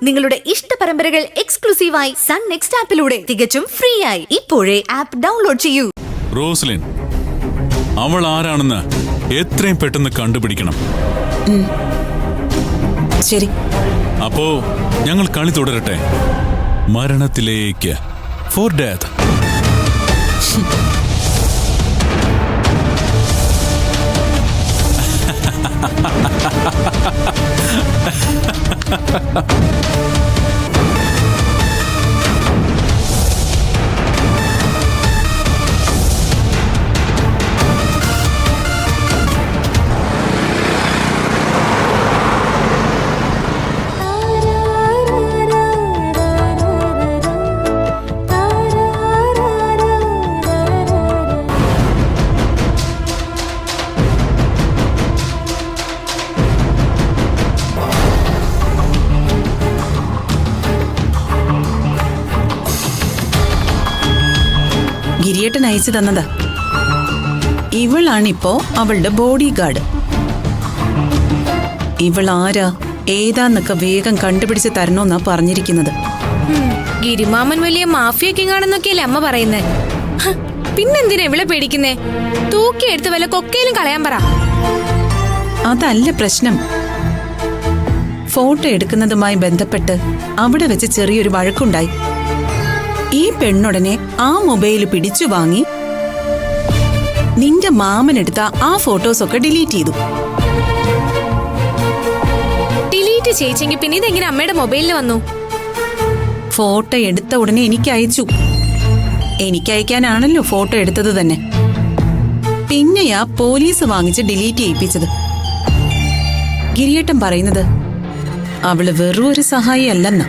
നിങ്ങളുടെ ഇഷ്ട പരമ്പരകൾ എക്സ്ക്ലൂസീവായി സൺ നെക്സ്റ്റ് ആപ്പിലൂടെ തികച്ചും ഫ്രീ ആയി ഇപ്പോഴേ ആപ്പ് ഡൗൺലോഡ് ചെയ്യൂ. റോസ്ലിൻ, അവൾ ആരാണെന്ന് എത്രയും പെട്ടെന്ന് കണ്ടുപിടിക്കണം. ശരി. അപ്പോ ഞങ്ങൾ കളി തുടരട്ടെ. മരണത്തിലേക്ക്, ഫോർ ഡെത്ത്. ഗിരിയേട്ടൻ അയച്ചു തന്നതാ. ഇവളാണിപ്പോ അവളുടെ ബോഡി ഗാർഡ്. ഇവൾ ആരാ ഏതാന്നൊക്കെ വേഗം കണ്ടുപിടിച്ച് തരണോന്നാ പറഞ്ഞിരിക്കുന്നത്. ഗിരിമാമൻ വലിയ മാഫിയ കിങ്ങാണെന്നൊക്കെയല്ലേ അമ്മ പറയുന്നേ. പിന്നെന്തിനാ ഇവളെ പേടിക്കുന്നേ? തൂക്കിയെടുത്ത് വല്ല കൊക്കയിലും കളയാൻ പറ. അതല്ല പ്രശ്നം. ഫോട്ടോ എടുക്കുന്നതുമായി ബന്ധപ്പെട്ട് അവിടെ വെച്ച് ചെറിയൊരു വഴക്കുണ്ടായി. ഈ പെണ്ണുടനെ ആ മൊബൈൽ പിടിച്ചു വാങ്ങി നിന്റെ മാമനെടുത്ത ആ ഫോട്ടോസൊക്കെ ഡിലീറ്റ് ചെയ്തു. ഡിലീറ്റ് ചെയ്യിച്ചെങ്കിൽ പിന്നെ ഇതെങ്ങനെ അമ്മയുടെ മൊബൈലിൽ വന്നു? ഫോട്ടോ എടുത്ത ഉടനെ എനിക്ക് അയച്ചു. എനിക്കയക്കാനാണല്ലോ ഫോട്ടോ എടുത്തത് തന്നെ. പിന്നെയാ പോലീസ് വാങ്ങിച്ച് ഡിലീറ്റ് ചെയ്യിപ്പിച്ചത്. ഗിരിയേട്ടൻ പറയുന്നത് അവള് വെറും ഒരു സഹായി അല്ലെന്നാ.